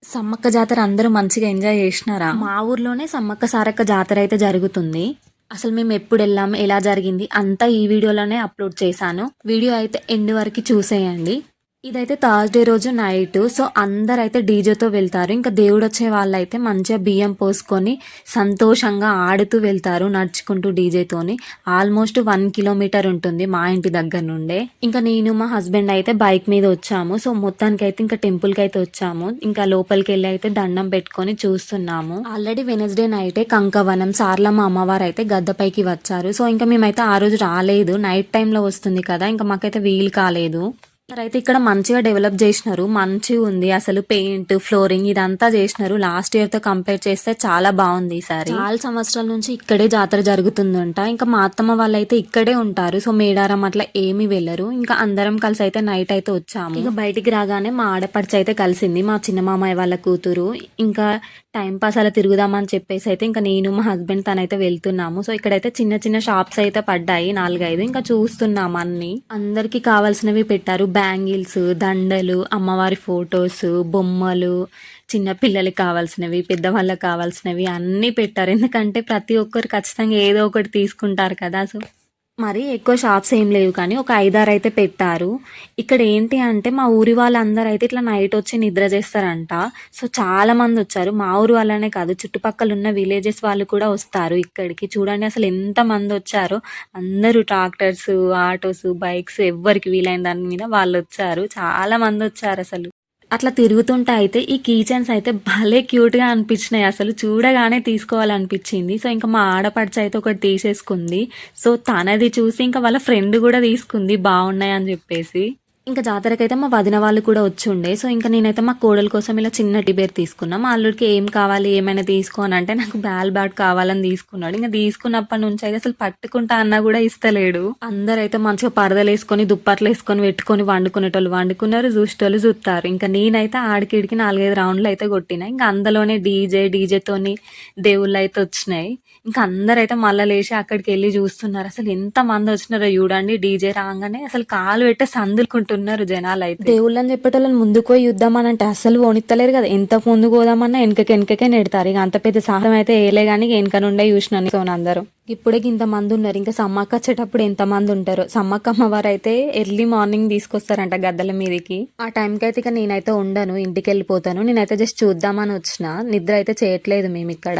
సమ్మక్క జాతర అందరూ మంచిగా ఎంజాయ్ చేసినారా? మా ఊర్లోనే సమ్మక్క సారక్క జాతర అయితే జరుగుతుంది. అసలు మేము ఎప్పుడు వెళ్ళాం, ఎలా జరిగింది అంతా ఈ వీడియోలోనే అప్లోడ్ చేశాను. వీడియో అయితే ఎండ్ వరకు చూసేయండి. ఇదైతే థర్స్‌డే రోజు నైట్. సో అందరైతే డీజేతో వెళ్తారు. ఇంకా దేవుడొచ్చే వాళ్ళైతే మంచిగా బియ్యం పోసుకొని సంతోషంగా ఆడుతూ వెళ్తారు నడుచుకుంటూ డీజేతోని. ఆల్మోస్ట్ 1 కిలోమీటర్ ఉంటుంది మా ఇంటి దగ్గర నుండే. ఇంకా నేను మా హస్బెండ్ అయితే బైక్ మీద వచ్చాము. సో మొత్తానికైతే ఇంకా టెంపుల్‌కి అయితే వచ్చాము. ఇంకా లోపలికెళ్ళి అయితే దండం పెట్టుకొని చూస్తున్నాము. ఆల్రెడీ వెడ్నెస్‌డే నైటే కంకవనం సార్లమ్మ అమ్మవారు అయితే గద్దెపైకి వచ్చారు. సో ఇంకా మేమైతే ఆ రోజు రాలేదు. నైట్ టైంలో వస్తుంది కదా! ఇంకా మాకైతే వీలు కాలేదు. అయితే ఇక్కడ మంచిగా డెవలప్ చేసినారు. మంచిగా ఉంది. అసలు పెయింట్, ఫ్లోరింగ్ ఇదంతా చేసినారు. లాస్ట్ ఇయర్ తో కంపేర్ చేస్తే చాలా బాగుంది ఈసారి. చాలా సంవత్సరాల నుంచి ఇక్కడే జాతర జరుగుతుందంట. ఇంకా మా అత్తమ్మ వాళ్ళైతే ఇక్కడే ఉంటారు. సో మేడారం అట్లా ఏమి వెళ్ళరు. ఇంకా అందరం కలిసి అయితే నైట్ అయితే వచ్చాము. ఇంకా బయటికి రాగానే మా ఆడపడిచి అయితే కలిసింది. మా చిన్న మామయ్య వాళ్ళ కూతురు. ఇంకా టైం పాస్ అలా తిరుగుదామని చెప్పేసి అయితే ఇంకా నేను మా హస్బెండ్ తనైతే వెళ్తున్నాము. సో ఇక్కడైతే చిన్న చిన్న షాప్స్ అయితే పడ్డాయి 4-5. ఇంకా చూస్తున్నాం అన్ని. అందరికి కావాల్సినవి పెట్టారు. బ్యాంగిల్స్, దండలు, అమ్మవారి ఫొటోస్, బొమ్మలు, చిన్న పిల్లలకి కావాల్సినవి, పెద్దవాళ్ళకి కావాల్సినవి అన్నీ పెట్టారు. ఎందుకంటే ప్రతి ఒక్కరు ఖచ్చితంగా ఏదో ఒకటి తీసుకుంటారు కదా! సో మరి ఎక్కువ షాప్స్ ఏం లేవు కానీ ఒక 5-6 అయితే పెట్టారు. ఇక్కడ ఏంటి అంటే మా ఊరి వాళ్ళందరూ అయితే ఇట్లా నైట్ వచ్చి నిద్ర చేస్తారంట. సో చాలా మంది వచ్చారు. మా ఊరు వాళ్ళనే కాదు చుట్టుపక్కల ఉన్న విలేజెస్ వాళ్ళు కూడా వస్తారు ఇక్కడికి. చూడండి అసలు ఎంత మంది వచ్చారో. అందరూ ట్రాక్టర్స్, ఆటోస్, బైక్స్ ఎవ్వరికి వీలైన దాని మీద వాళ్ళు వచ్చారు. చాలా మంది వచ్చారు అసలు. అట్లా తిరుగుతుంటే అయితే ఈ కీ చైన్స్ అయితే భలే క్యూట్‌గా అనిపించినాయి. అసలు చూడగానే తీసుకోవాలనిపించింది. సో ఇంకా మా ఆడపడుచు అయితే ఒకటి తీసేసుకుంది. సో తనది చూసి ఇంకా వాళ్ళ ఫ్రెండ్ కూడా తీసుకుంది బాగున్నాయి అని చెప్పేసి. ఇంకా జాతరకైతే మా వదిన వాళ్ళు కూడా వచ్చుండే. సో ఇంకా నేనైతే మా కోడల కోసం ఇలా చిన్న టిబేర్ తీసుకున్నా. మా అల్లుడికి ఏం కావాలి ఏమైనా తీసుకో అని అంటే నాకు బాల్ బ్యాట్ కావాలని తీసుకున్నాడు. ఇంకా తీసుకున్నప్పటి నుంచి అయితే అసలు పట్టుకుంటా అన్నా కూడా ఇస్తలేడు. అందరైతే మంచిగా పరదలు వేసుకొని దుప్పట్లు వేసుకొని పెట్టుకొని వండుకునేటోళ్ళు వండుకున్నారు, చూసేటోళ్ళు చూస్తారు. ఇంకా నేనైతే ఆడికిడికి 4-5 రౌండ్లు అయితే కొట్టినా. ఇంకా అందులోనే డీజేతోని దేవుళ్ళు అయితే వచ్చినాయి. ఇంకా అందరైతే మళ్ళా లేచి అక్కడికి వెళ్ళి చూస్తున్నారు. అసలు ఎంత మంది వచ్చినారో చూడండి. డీజే రాగానే అసలు కాలు పెట్టే సందులుకుంటున్నారు జనాలు అయితే. దేవుళ్ళని చెప్పేటోళ్ళని ముందుకు పోయి యుద్ధామని అంటే అసలు పోనిత్తలేరు కదా! ఎంత ముందుకు పోదామన్నా వెనకకే నెడతారు. ఇక అంత పెద్ద సాహసం అయితే వేయలే కానీ వెనక నుండే చూసినాను సో అందరూ. ఇప్పుడే ఇంత మంది ఉన్నారు. ఇంకా సమ్మక్క వచ్చేటప్పుడు ఎంత మంది ఉంటారో. సమ్మక్క అమ్మవారు అయితే ఎర్లీ మార్నింగ్ తీసుకొస్తారంట గద్దెల మీదకి. ఆ టైంకి అయితే ఇక నేనైతే ఉండను, ఇంటికి వెళ్ళిపోతాను. నేనైతే జస్ట్ చూద్దామని వచ్చిన. నిద్ర అయితే చేయట్లేదు మేము ఇక్కడ.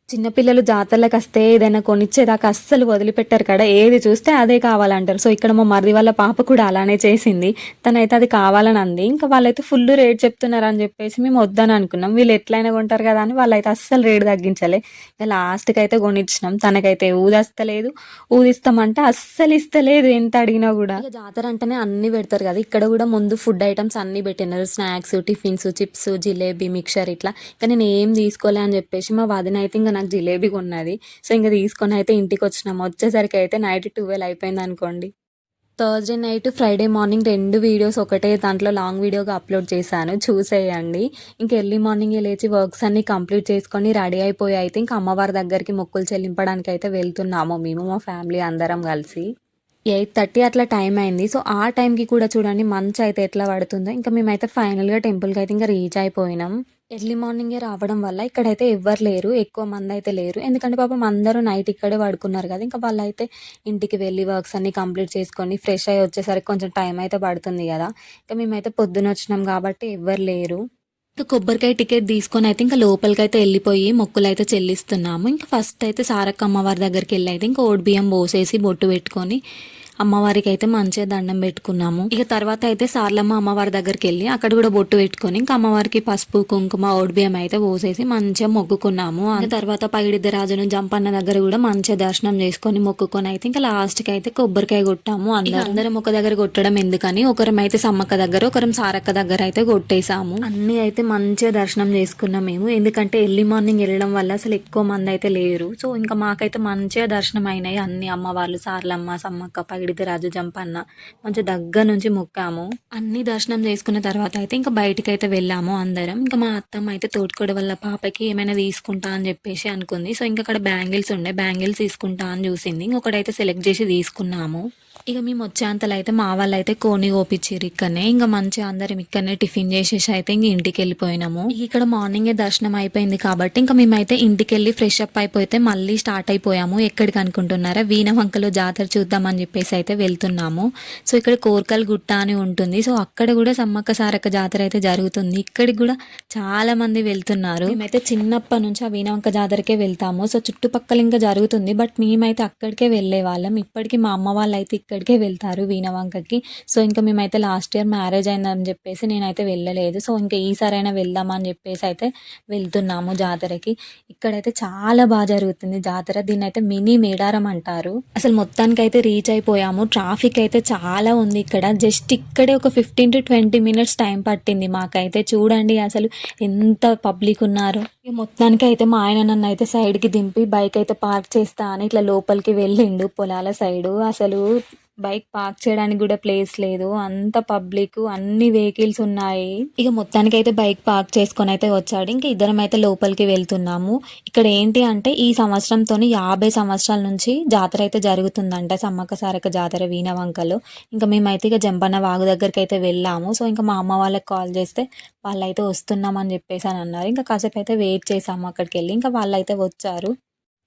చిన్నపిల్లలు జాతరలకు వస్తే ఏదైనా కొనిచ్చేదాకా అస్సలు వదిలిపెట్టారు కదా! ఏది చూస్తే అదే కావాలంటారు. సో ఇక్కడ మా మరిది వాళ్ళ పాప కూడా అలానే చేసింది. తనైతే అది కావాలని అంది. ఇంకా వాళ్ళైతే ఫుల్ రేట్ చెప్తున్నారు అని చెప్పేసి మేము వద్దని అనుకున్నాం. వీళ్ళు ఎట్లయినా కొంటారు కదా అని వాళ్ళైతే అస్సలు రేట్ తగ్గించలే. ఇక లాస్ట్కి అయితే కొనిచ్చినాం. తనకైతే ఊదస్తలేదు. ఊదిస్తామంటే అస్సలు ఇస్తలేదు ఎంత అడిగినా కూడా. ఇక జాతర అంటేనే అన్ని పెడతారు కదా! ఇక్కడ కూడా ముందు ఫుడ్ ఐటమ్స్ అన్ని పెట్టినారు. Snacks, tiffins, chips, jalebi, mixture ఇట్లా. ఇంకా నేను ఏం తీసుకోలే అని చెప్పేసి మా వదిన అయితే ఇంకా నాకు జిలేబీ కొన్నది. సో ఇంకా తీసుకొని అయితే ఇంటికి వచ్చినాము. వచ్చేసరికి అయితే నైట్ 12 అయిపోయింది అనుకోండి. Thursday night, Friday morning 2 videos ఒకటే దాంట్లో లాంగ్ వీడియోగా అప్లోడ్ చేశాను. చూసేయండి. ఇంకా ఎర్లీ మార్నింగే లేచి వర్క్స్ అన్ని కంప్లీట్ చేసుకొని రెడీ అయిపోయి అయితే ఇంకా అమ్మవారి దగ్గరికి మొక్కులు చెల్లింపడానికి అయితే వెళ్తున్నాము మేము మా ఫ్యామిలీ అందరం కలిసి. 8:30 అట్లా టైం అయింది. సో ఆ టైంకి కూడా చూడండి మంచు అయితే ఎట్లా పడుతుందో. ఇంకా మేమైతే ఫైనల్‌గా టెంపుల్‌కి అయితే ఇంకా రీచ్ అయిపోయినాం. ఎర్లీ మార్నింగే రావడం వల్ల ఇక్కడైతే ఎవ్వరు లేరు. ఎక్కువ మందయితే లేరు. ఎందుకంటే పాపం అందరూ నైట్ ఇక్కడే పడుకున్నారు కదా! ఇంకా వాళ్ళైతే ఇంటికి వెళ్ళి వర్క్స్ అన్నీ కంప్లీట్ చేసుకొని ఫ్రెష్ అయ్యి వచ్చేసరికి కొంచెం టైం అయితే పడుతుంది కదా! ఇంకా మేమైతే పొద్దునొచ్చినాం కాబట్టి ఎవ్వరు లేరు. ఇంకా కొబ్బరికాయ టికెట్ తీసుకొని అయితే ఇంకా లోపలికైతే వెళ్ళిపోయి మొక్కులైతే చెల్లిస్తున్నాము. ఇంకా ఫస్ట్ అయితే సారక్క అమ్మవారి దగ్గరికి వెళ్ళి అయితే ఇంకా ఓడిబియ్యం పోసేసి బొట్టు పెట్టుకొని అమ్మవారికి అయితే మంచిగా దండం పెట్టుకున్నాము. ఇక తర్వాత అయితే సార్లమ్మ అమ్మవారి దగ్గరికి వెళ్ళి అక్కడ కూడా బొట్టు పెట్టుకొని ఇంకా అమ్మవారికి పసుపు, కుంకుమ, ఓడిబియ్యం అయితే పోసేసి మంచిగా మొక్కుకున్నాము. ఆ తర్వాత పగిడిద్ద రాజును జంపన్న దగ్గర కూడా మంచిగా దర్శనం చేసుకొని మొక్కుకొని అయితే ఇంకా లాస్ట్ కి అయితే కొబ్బరికాయ కొట్టాము. అందరం ఒక దగ్గర కొట్టడం ఎందుకని ఒకరం అయితే సమ్మక్క దగ్గర, ఒకరం సారక్క దగ్గర అయితే కొట్టేసాము. అన్ని అయితే మంచిగా దర్శనం చేసుకున్నాం మేము. ఎందుకంటే ఎర్లీ మార్నింగ్ వెళ్ళడం వల్ల అసలు ఎక్కువ మంది అయితే లేరు. సో ఇంకా మాకైతే మంచిగా దర్శనం అయినాయి. అన్ని అమ్మవార్లు సార్లమ్మ, సమ్మక్క, పగిడిద్ద రాజు, జంపన్న మంచిగా దగ్గర నుంచి మొక్కాము. అన్ని దర్శనం చేసుకున్న తర్వాత అయితే ఇంకా బయటికి అయితే వెళ్ళాము అందరం. ఇంకా మా అత్తమ్మ అయితే తోటికోడ వల్ల పాపకి ఏమైనా తీసుకుంటా అని చెప్పేసి అనుకుంది. సో ఇంకా అక్కడ బ్యాంగిల్స్ ఉండే, బ్యాంగిల్స్ తీసుకుంటా అని చూసింది. ఇంకొకటైతే సెలెక్ట్ చేసి తీసుకున్నాము. ఇక మేము వచ్చేంతలో అయితే మా వాళ్ళు అయితే కోని కోపించారు ఇక్కడనే. ఇంకా మంచిగా అందరం ఇక్కడనే టిఫిన్ చేసేసి అయితే ఇంక ఇంటికి వెళ్ళిపోయినాము. ఇక్కడ మార్నింగే దర్శనం అయిపోయింది కాబట్టి ఇంకా మేమైతే ఇంటికి వెళ్ళి ఫ్రెష్ అప్ అయిపోతే మళ్ళీ స్టార్ట్ అయిపోయాము. ఎక్కడికి అనుకుంటున్నారా, వీణవంకలో జాతర చూద్దామని చెప్పేసి అయితే వెళ్తున్నాము. సో ఇక్కడ కోర్కల్ గుట్ట అని ఉంటుంది. సో అక్కడ కూడా సమ్మక్క సారక్క జాతర అయితే జరుగుతుంది. ఇక్కడికి కూడా చాలా మంది వెళ్తున్నారు. మేమైతే చిన్నప్పటి నుంచి ఆ వీణవంక జాతరకే వెళ్తాము. సో చుట్టుపక్కల ఇంకా జరుగుతుంది, బట్ మేమైతే అక్కడికే వెళ్ళే వాళ్ళం. ఇప్పటికీ మా అమ్మ వాళ్ళు అయితే ఇక్కడికే వెళ్తారు వీణవంకకి. సో ఇంకా మేమైతే లాస్ట్ ఇయర్ మ్యారేజ్ అయిందని చెప్పేసి నేనైతే వెళ్ళలేదు. సో ఇంకా ఈసారైనా వెళ్దామని చెప్పేసి అయితే వెళ్తున్నాము జాతరకి. ఇక్కడైతే చాలా బాగా జరుగుతుంది జాతర. దీన్ని అయితే మినీ మేడారం అంటారు. అసలు మొత్తానికి అయితే రీచ్ అయిపోయాము. ట్రాఫిక్ అయితే చాలా ఉంది ఇక్కడ. జస్ట్ ఇక్కడే ఒక 15 to 20 minutes టైం పట్టింది మాకైతే. చూడండి అసలు ఎంత పబ్లిక్ ఉన్నారు. మొత్తానికి అయితే మా ఆయన నన్ను అయితే సైడ్కి దింపి బైక్ అయితే పార్క్ చేస్తా అని ఇట్లా లోపలికి వెళ్ళిండు పొలాల సైడు. అసలు బైక్ పార్క్ చేయడానికి కూడా ప్లేస్ లేదు, అంత పబ్లిక్, అన్ని వెహికల్స్ ఉన్నాయి. ఇక మొత్తానికి అయితే బైక్ పార్క్ చేసుకొని అయితే వచ్చాడు. ఇంకా ఇద్దరం అయితే లోపలికి వెళ్తున్నాము. ఇక్కడ ఏంటి అంటే ఈ సంవత్సరంతో 50 సంవత్సరాల నుంచి జాతర అయితే జరుగుతుందంట, సమ్మక్క సారక్క జాతర వీణవంకలో. ఇంకా మేమైతే ఇక జంపన్న వాగు దగ్గరికి అయితే వెళ్ళాము. సో ఇంకా మా అమ్మ వాళ్ళకి కాల్ చేస్తే వాళ్ళైతే వస్తున్నామని చెప్పేసి అని అన్నారు. ఇంకా కాసేపు అయితే వెయిట్ చేసాము అక్కడికి వెళ్ళి. ఇంకా వాళ్ళైతే వచ్చారు.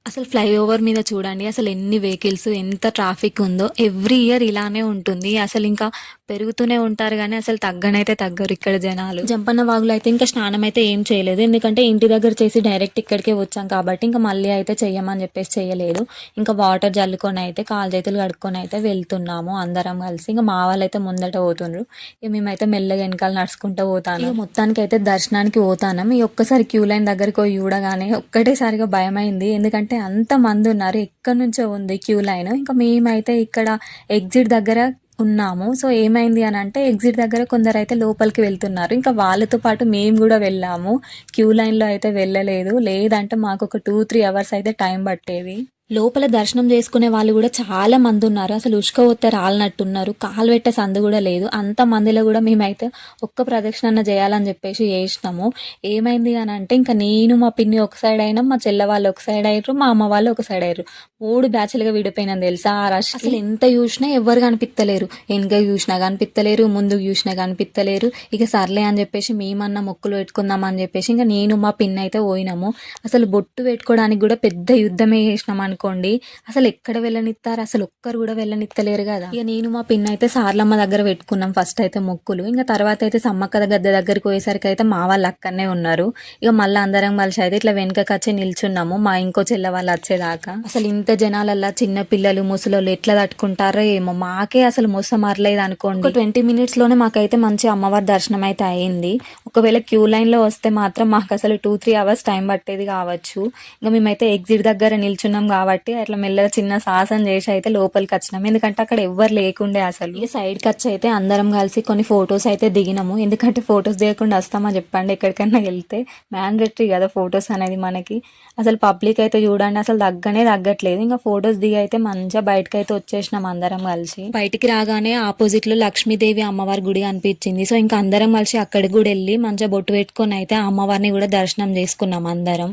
అసలు ఫ్లైఓవర్ మీద చూడండి అసలు ఎన్ని వెహికల్స్, ఎంత ట్రాఫిక్ ఉందో. ఎవ్రీ ఇయర్ ఇలానే ఉంటుంది. అసలు ఇంకా పెరుగుతూనే ఉంటారు కానీ అసలు తగ్గనైతే తగ్గరు ఇక్కడ జనాలు. జంపన్న వాగులో అయితే ఇంకా స్నానం అయితే ఏం చేయలేదు, ఎందుకంటే ఇంటి దగ్గర చేసి డైరెక్ట్ ఇక్కడికే వచ్చాం కాబట్టి ఇంకా మళ్ళీ అయితే చెయ్యమని చెప్పేసి చేయలేదు. ఇంకా వాటర్ జల్లుకొని అయితే కాలు చేతులు కడుక్కొని అయితే వెళ్తున్నాము అందరం కలిసి. ఇంకా మా వాళ్ళు అయితే ముందట పోతుండ్రు, ఇక మేమైతే మెల్లగా వెనకాల నడుచుకుంటూ పోతాను. ఇక మొత్తానికి అయితే దర్శనానికి పోతాను. ఈ ఒక్కసారి క్యూ లైన్ దగ్గరికి పోయి చూడగానే ఒక్కటేసారిగా భయమైంది, ఎందుకంటే అంత మంది ఉన్నారు. ఎక్కడి నుంచో ఉంది క్యూ లైన్. ఇంకా మేమైతే ఇక్కడ ఎగ్జిట్ దగ్గర ఉన్నాము. సో ఏమైంది అని అంటే ఎగ్జిట్ దగ్గర కొందరు అయితే లోపలికి వెళ్తున్నారు. ఇంకా వాళ్ళతో పాటు మేము కూడా వెళ్ళాము. క్యూ లైన్లో అయితే వెళ్ళలేదు, లేదంటే మాకు ఒక 2-3 hours అయితే టైం పట్టేది. లోపల దర్శనం చేసుకునే వాళ్ళు కూడా చాలా మంది ఉన్నారు. అసలు ఉష్క పోతే రాలినట్టున్నారు. కాలు పెట్టే సందు కూడా లేదు. అంత మందిలో కూడా మేమైతే ఒక్క ప్రదక్షిణ చేయాలని చెప్పేసి చేసినాము. ఏమైంది అని అంటే ఇంకా నేను మా పిన్ని ఒక సైడ్ అయినాం, మా చెల్లె వాళ్ళు ఒక సైడ్ అయ్యారు, మా అమ్మ వాళ్ళు ఒక సైడ్ అయ్యారు. 3 బ్యాచ్లుగా విడిపోయినాం తెలుసా. ఆ రష్ అసలు ఎంత చూసినా ఎవరు కనిపిస్తలేరు. వెనక చూసినా కనిపిస్తలేరు, ముందుకు చూసినా కనిపిస్తలేరు. ఇక సర్లే అని చెప్పేసి మేమన్నా మొక్కులు పెట్టుకుందాం అని చెప్పేసి ఇంకా నేను మా పిన్ని అయితే పోయినాము. అసలు బొట్టు పెట్టుకోవడానికి కూడా పెద్ద యుద్ధమే చేసినాం అనుకోండి. అసలు ఎక్కడ వెళ్ళనిస్తారు, అసలు ఒక్కరు కూడా వెళ్ళనిత్తలేరు కదా. ఇక నేను మా పిన్ అయితే సార్లమ్మ దగ్గర పెట్టుకున్నాం ఫస్ట్ అయితే మొక్కులు. ఇంకా తర్వాత అయితే సమ్మక్క గద్దె దగ్గరికి పోయేసరికి అయితే మా వాళ్ళు అక్కడనే ఉన్నారు. ఇక మళ్ళీ అందరం కలిసి అయితే ఇట్లా వెనకకి వచ్చి నిల్చున్నాము మా ఇంకో చెల్లె వాళ్ళు వచ్చేదాకా. అసలు ఇంత జనాలల్లా చిన్న పిల్లలు ముసలోళ్ళు ఎట్లా తట్టుకుంటారో ఏమో, మాకే అసలు మొస మరలేదు అనుకోండి. 20 minutes లోనే మాకైతే మంచి అమ్మవారి దర్శనం అయితే అయింది. ఒకవేళ క్యూ లైన్ లో వస్తే మాత్రం మాకు అసలు 2-3 hours టైం పట్టేది కావచ్చు. ఇంకా మేమైతే ఎగ్జిట్ దగ్గర నిల్చున్నాం కాబట్టి అట్లా మెల్లగా చిన్న సాహసం చేసి అయితే లోపలికి వచ్చినాం, ఎందుకంటే అక్కడ ఎవ్వరు లేకుండే. అసలు ఇక సైడ్కి వచ్చి అయితే అందరం కలిసి కొన్ని ఫొటోస్ అయితే దిగినాము. ఎందుకంటే ఫొటోస్ దిగకుండా వస్తామా చెప్పండి, ఎక్కడికైనా వెళ్తే మ్యాండేటరీ కదా ఫొటోస్ అనేది మనకి. అసలు పబ్లిక్ అయితే చూడండి అసలు తగ్గట్లేదు. ఇంకా ఫొటోస్ దిగి అయితే మంచిగా బయటకు అయితే వచ్చేసినాం అందరం కలిసి. బయటికి రాగానే ఆపోజిట్ లో లక్ష్మీదేవి అమ్మవారి గుడి అనిపించింది. సో ఇంకా అందరం కలిసి అక్కడికి కూడా వెళ్ళి మంచిగా బొట్టు పెట్టుకొని అయితే ఆ అమ్మవారిని కూడా దర్శనం చేసుకున్నాం అందరం.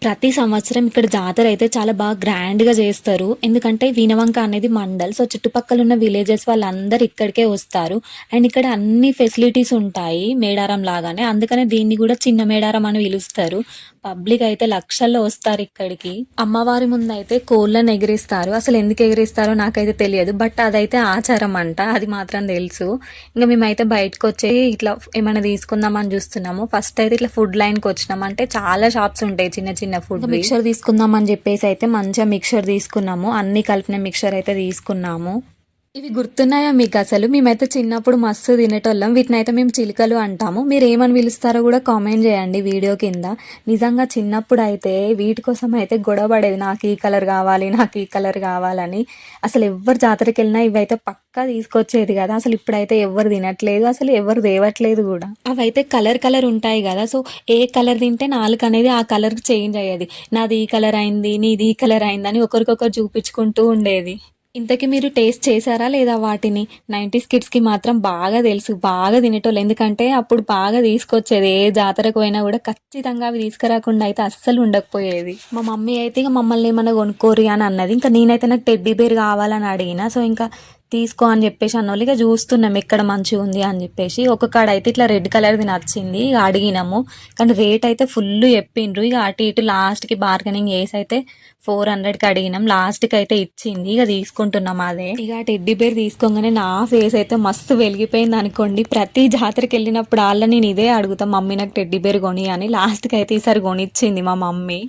ప్రతి సంవత్సరం ఇక్కడ జాతర అయితే చాలా బాగా గ్రాండ్గా చేస్తారు, ఎందుకంటే వీణవంక అనేది మండల్. సో చుట్టుపక్కల ఉన్న విలేజెస్ వాళ్ళందరూ ఇక్కడికే వస్తారు. అండ్ ఇక్కడ అన్ని ఫెసిలిటీస్ ఉంటాయి మేడారం లాగానే, అందుకనే దీన్ని కూడా చిన్న మేడారం అని పిలుస్తారు. పబ్లిక్ అయితే లక్షల్లో వస్తారు ఇక్కడికి. అమ్మవారి ముందు అయితే కోళ్ళని ఎగిరిస్తారు. అసలు ఎందుకు ఎగిరిస్తారో నాకైతే తెలియదు, బట్ అదైతే ఆచారం అంట, అది మాత్రం తెలుసు. ఇంకా మేమైతే బయటకు వచ్చి ఇట్లా ఏమైనా తీసుకుందామని చూస్తున్నాము. ఫస్ట్ అయితే ఇట్లా ఫుడ్ లైన్కి వచ్చినాం. అంటే చాలా షాప్స్ ఉంటాయి చిన్న చిన్న ఫుడ్. మిక్చర్ తీసుకుందాం అని చెప్పేసి అయితే మంచిగా మిక్చర్ తీసుకున్నాము. అన్ని కలిపిన మిక్చర్ అయితే తీసుకున్నాము. ఇవి గుర్తున్నాయా మీకు? అసలు మేమైతే చిన్నప్పుడు మస్తు తినేటోళ్ళం. వీటిని అయితే మేము చిలుకలు అంటాము. మీరు ఏమని పిలుస్తారో కూడా కామెంట్ చేయండి వీడియో కింద. నిజంగా చిన్నప్పుడు అయితే వీటి కోసం అయితే గొడవ పడేది, నాకు ఈ కలర్ కావాలి, నాకు ఈ కలర్ కావాలని. అసలు ఎవరు జాతరకి వెళ్ళినా ఇవైతే పక్కా తీసుకొచ్చేది కదా. అసలు ఇప్పుడైతే ఎవరు తినట్లేదు, అసలు ఎవరు తేవట్లేదు కూడా. అవైతే కలర్ ఉంటాయి కదా. సో ఏ కలర్ తింటే నాలుగు అనేది ఆ కలర్కి చేంజ్ అయ్యేది. నాది ఈ కలర్ అయింది, నీది ఈ కలర్ అయిందని ఒకరికొకరు చూపించుకుంటూ ఉండేది. ఇంతకీ మీరు టేస్ట్ చేశారా లేదా వాటిని? 90s కిడ్స్కి మాత్రం బాగా తెలుసు, బాగా తినేటోళ్ళు. ఎందుకంటే అప్పుడు బాగా తీసుకొచ్చేది, ఏ జాతరకు పోయినా కూడా ఖచ్చితంగా అవి తీసుకురాకుండా అయితే అస్సలు ఉండకపోయేది. మా మమ్మీ అయితే ఇక మమ్మల్ని ఏమన్నా కొనుక్కోరి అని అన్నది. ఇంకా నేనైతే నాకు టెడ్డీ బేర్ కావాలని అడిగిన. సో ఇంకా తీసుకో అని చెప్పేసి అన్నోళ్ళు ఇక చూస్తున్నాం ఎక్కడ మంచిగా ఉంది అని చెప్పేసి. ఒక కాడ అయితే ఇట్లా రెడ్ కలర్ది నచ్చింది, ఇక అడిగినాము. కానీ రేట్ అయితే ఫుల్ చెప్పిండ్రు. ఇక అటు ఇటు లాస్ట్కి బార్గెనింగ్ చేసి అయితే 400కి అడిగినాం. లాస్ట్కి అయితే ఇచ్చింది, ఇక తీసుకుంటున్నాం అదే. ఇక టెడ్డీ బేర్ తీసుకోగానే నా ఫేస్ అయితే మస్తు వెలిగిపోయింది అనుకోండి. ప్రతి జాతరకి వెళ్ళినప్పుడు వాళ్ళ నేను ఇదే అడుగుతా, మమ్మీ నాకు టెడ్డీ బేర్ కొని అని. లాస్ట్కి అయితే ఈసారి కొనిచ్చింది మా మమ్మీ.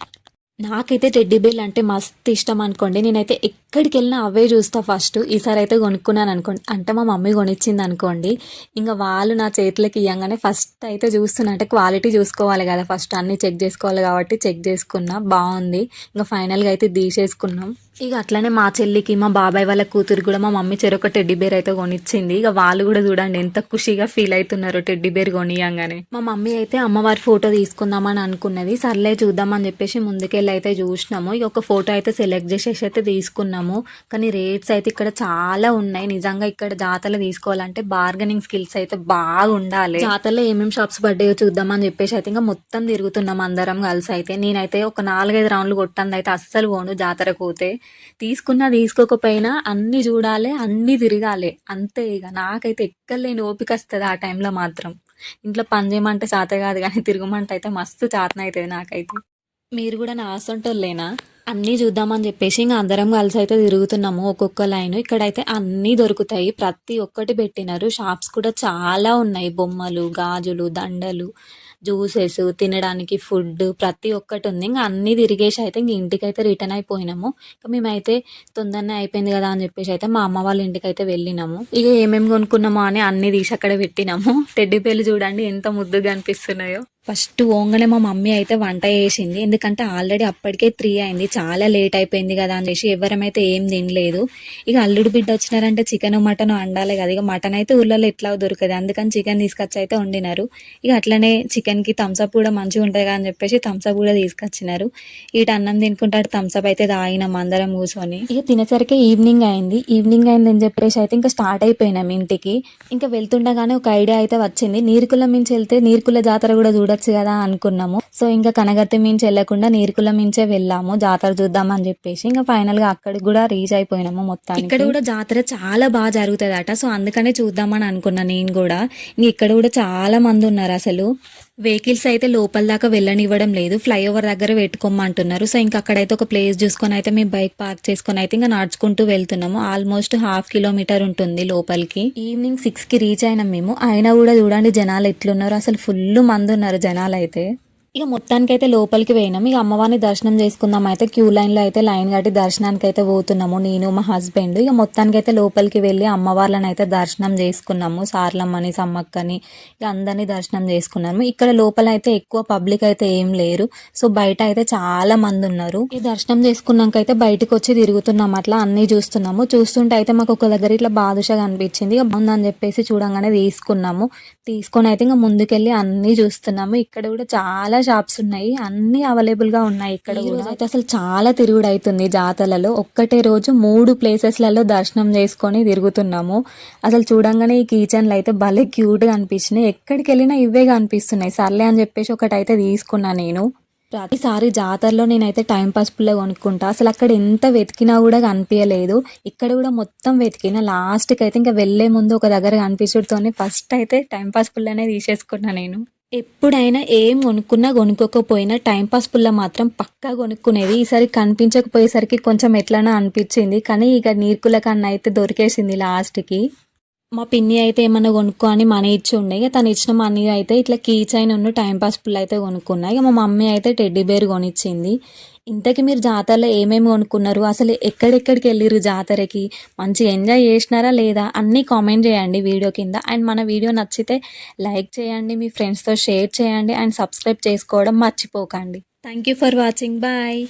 నాకైతే టెడ్డీ బేర్లు అంటే మస్తు ఇష్టం అనుకోండి. నేనైతే ఎక్కడికి వెళ్ళినా అవే చూస్తా ఫస్ట్. ఈసారి అయితే కొనుక్కున్నాను అనుకోండి, అంటే మా మమ్మీ కొనిచ్చింది అనుకోండి, ఇంకా వాళ్ళు నా చేతులకి ఇవ్వగానే ఫస్ట్ అయితే చూస్తున్నా. అంటే క్వాలిటీ చూసుకోవాలి కదా, ఫస్ట్ అన్నీ చెక్ చేసుకోవాలి కాబట్టి చెక్ చేసుకున్నా, బాగుంది. ఇంకా ఫైనల్గా అయితే తీసేసుకున్నాం. ఇక అట్లనే మా చెల్లికి, మా బాబాయ్ వాళ్ళ కూతురు కూడా మా మమ్మీ చెరొక టెడ్డీ బేర్ అయితే కొనిచ్చింది. ఇక వాళ్ళు కూడా చూడండి ఎంత ఖుషిగా ఫీల్ అవుతున్నారు టెడ్డీ బేర్ కొనియంగానే. మా మమ్మీ అయితే అమ్మవారి ఫోటో తీసుకుందామని అనుకున్నది. సర్లే చూద్దామని చెప్పేసి ముందుకెళ్ళి అయితే చూసినాము. ఇక ఒక ఫోటో అయితే సెలెక్ట్ చేసేసి అయితే తీసుకున్నాము. కానీ రేట్స్ అయితే ఇక్కడ చాలా ఉన్నాయి. నిజంగా ఇక్కడ జాతరలో తీసుకోవాలంటే బార్గెనింగ్ స్కిల్స్ అయితే బాగా ఉండాలి. జాతరలో ఏమేమి షాప్స్ పడ్డాయో చూద్దామని చెప్పేసి అయితే ఇంకా మొత్తం తిరుగుతున్నాం అందరం కలిసి. అయితే నేనైతే ఒక 4-5 రౌండ్లు కొట్టాను అయితే అస్సలు పోను జాతరకు పోతే. తీసుకున్నా తీసుకోకపోయినా అన్నీ చూడాలి, అన్నీ తిరగాలి అంతే. ఇక నాకైతే ఎక్కలేని ఓపిక వస్తుంది ఆ టైంలో మాత్రం. ఇంట్లో పని చేయమంటే చేత కాదు, కానీ తిరగమంటే అయితే మస్తు చేతన అవుతుంది నాకైతే. మీరు కూడా నా ఆసంటోళ్ళేనా? అన్నీ చూద్దామని చెప్పేసి ఇంకా అందరం కలిసి అయితే తిరుగుతున్నాము ఒక్కొక్క లైన్. ఇక్కడైతే అన్నీ దొరుకుతాయి, ప్రతి ఒక్కటి పెట్టినారు. షాప్స్ కూడా చాలా ఉన్నాయి, బొమ్మలు, గాజులు, దండలు, జ్యూసెస్, తినడానికి ఫుడ్ ప్రతి ఒక్కటి ఉంది. ఇంకా అన్నీ తిరిగేసి అయితే ఇంక ఇంటికైతే రిటర్న్ అయిపోయినాము. ఇంకా మేమైతే తొందరనే అయిపోయింది కదా అని చెప్పేసి అయితే మా అమ్మ వాళ్ళ ఇంటికి అయితే వెళ్ళినాము. ఇక ఏమేమి కొనుక్కున్నామో అని అన్ని తీసి అక్కడ పెట్టినాము. టెడ్డీ బేర్లు చూడండి ఎంత ముద్దుగా అనిపిస్తున్నాయో. ఫస్ట్ ఓంగనే మా మమ్మీ అయితే వంట చేసింది, ఎందుకంటే ఆల్రెడీ అప్పటికే 3 అయింది, చాలా లేట్ అయిపోయింది కదా అని చేసి ఎవరమైతే ఏం తినలేదు. ఇక అల్లుడు బిడ్డ వచ్చినారంటే చికెన్ మటన్ వండాలి కదా. ఇక మటన్ అయితే ఊళ్ళలో ఎట్లా దొరకదు, అందుకని చికెన్ తీసుకొచ్చి అయితే వండినారు. ఇక అట్లనే చికెన్కి థమ్స్అప్ కూడా మంచిగా ఉంటుంది కదా అని చెప్పేసి థమ్స్అప్ కూడా తీసుకొచ్చినారు. ఇటు అన్నం తినుకుంటే థమ్స్అప్ అయితే తాగినాం అందరం కూర్చొని. ఇక తినేసరికి ఈవినింగ్ అయింది అని చెప్పేసి అయితే ఇంకా స్టార్ట్ అయిపోయినాం ఇంటికి. ఇంకా వెళ్తుండగానే ఒక ఐడియా అయితే వచ్చింది, నీరుకుల మించి వెళ్తే నీరుకుల జాతర కూడా చూడొచ్చు కదా అనుకున్నాము. సో ఇంకా కనగర్తి మించి వెళ్లకుండా నీరుకుల మించే వెళ్ళాము జాతర చూద్దామని చెప్పేసి. ఇంకా ఫైనల్ గా అక్కడికి కూడా రీచ్ అయిపోయినాము. మొత్తానికి ఇక్కడ కూడా జాతర చాలా బాగా జరుగుతుందట, సో అందుకనే చూద్దామని అనుకున్నా నేను కూడా. ఇక్కడ కూడా చాలా మంది ఉన్నారు అసలు. వెహికల్స్ అయితే లోపల దాకా వెళ్ళనివ్వడం లేదు, ఫ్లైఓవర్ దగ్గర పెట్టుకోమంటున్నారు. సో ఇంకా అక్కడైతే ఒక ప్లేస్ చూసుకొని అయితే మేము బైక్ పార్క్ చేసుకొని అయితే ఇంకా నడుచుకుంటూ వెళ్తున్నాము. ఆల్మోస్ట్ 1/2 కిలోమీటర్ ఉంటుంది లోపలికి. ఈవినింగ్ 6కి రీచ్ అయినాం మేము. అయినా కూడా చూడండి జనాలు ఎట్లున్నారు, అసలు ఫుల్ మంది ఉన్నారు జనాలు అయితే. ఇక మొత్తానికైతే లోపలికి పోయినాం. ఇక అమ్మవారిని దర్శనం చేసుకుందాం అయితే క్యూ లైన్లో అయితే లైన్ కట్టి దర్శనానికి అయితే పోతున్నాము నేను మా హస్బెండ్. ఇక మొత్తానికైతే లోపలికి వెళ్ళి అమ్మవార్లను అయితే దర్శనం చేసుకున్నాము, సార్లమ్మని, సమ్మక్కని, ఇక అందరినీ దర్శనం చేసుకున్నాము. ఇక్కడ లోపల అయితే ఎక్కువ పబ్లిక్ అయితే ఏం లేరు, సో బయట అయితే చాలా మంది ఉన్నారు. ఈ దర్శనం చేసుకున్నాక అయితే బయటకు వచ్చి తిరుగుతున్నాం, అట్లా అన్నీ చూస్తున్నాము. చూస్తుంటే అయితే మాకు ఒక దగ్గర ఇట్లా బాదుషగా అనిపించింది, ఇక బాగుందని చెప్పేసి చూడంగానే తీసుకొని అయితే ఇంకా ముందుకెళ్ళి అన్నీ చూస్తున్నాము. ఇక్కడ కూడా చాలా షాప్స్ ఉన్నాయి, అన్ని అవైలబుల్ గా ఉన్నాయి. ఇక్కడ కూడా అయితే అసలు చాలా తిరుగుడు అవుతుంది జాతరలలో. ఒక్కటే రోజు 3 ప్లేసెస్లలో దర్శనం చేసుకొని తిరుగుతున్నాము. అసలు చూడంగానే ఈ కిచెన్లు అయితే భలే క్యూట్ గా అనిపించినాయి, ఎక్కడికి వెళ్ళినా ఇవే కనిపిస్తున్నాయి. సర్లే అని చెప్పేసి ఒకటైతే తీసుకున్నా నేను. ప్రతిసారి జాతరలో నేనైతే టైంపాస్ పుల్ల కొనుక్కుంటా, అసలు అక్కడ ఎంత వెతికినా కూడా కనిపించలేదు. ఇక్కడ కూడా మొత్తం వెతికిన, లాస్ట్కి అయితే ఇంకా వెళ్లే ముందు ఒక దగ్గర కనిపించడంతోనే ఫస్ట్ అయితే టైంపాస్ పుల్లనే తీసేసుకున్నా నేను. ఎప్పుడైనా ఏం కొనుక్కోకపోయినా టైంపాస్ పుల్ల మాత్రం పక్కా కొనుక్కునేది. ఈసారి కనిపించకపోయేసరికి కొంచెం ఎట్లనో అనిపించింది, కానీ ఇక నీర్కుల కన్నా అయితే దొరికేసింది లాస్ట్కి. మా పిన్ని అయితే ఏమన్నా కొనుక్కో అని మనీ ఇచ్చి ఉండే, ఇక తను ఇచ్చిన మనీ అయితే ఇట్లా కీ చైన్ టైంపాస్ పుల్ల అయితే కొనుక్కున్నా. ఇక మా మమ్మీ అయితే టెడ్డీ బేర్ కొనిచ్చింది. ఇంతకీ మీరు జాతరలో ఏమేమి కొనుక్కున్నారు, అసలు ఎక్కడెక్కడికి వెళ్ళిరు జాతరకి, మంచిగా ఎంజాయ్ చేసినారా లేదా అన్నీ కామెంట్ చేయండి వీడియో కింద. అండ్ మన వీడియో నచ్చితే లైక్ చేయండి, మీ ఫ్రెండ్స్తో షేర్ చేయండి, అండ్ సబ్స్క్రైబ్ చేసుకోవడం మర్చిపోకండి. Thank you for watching, bye.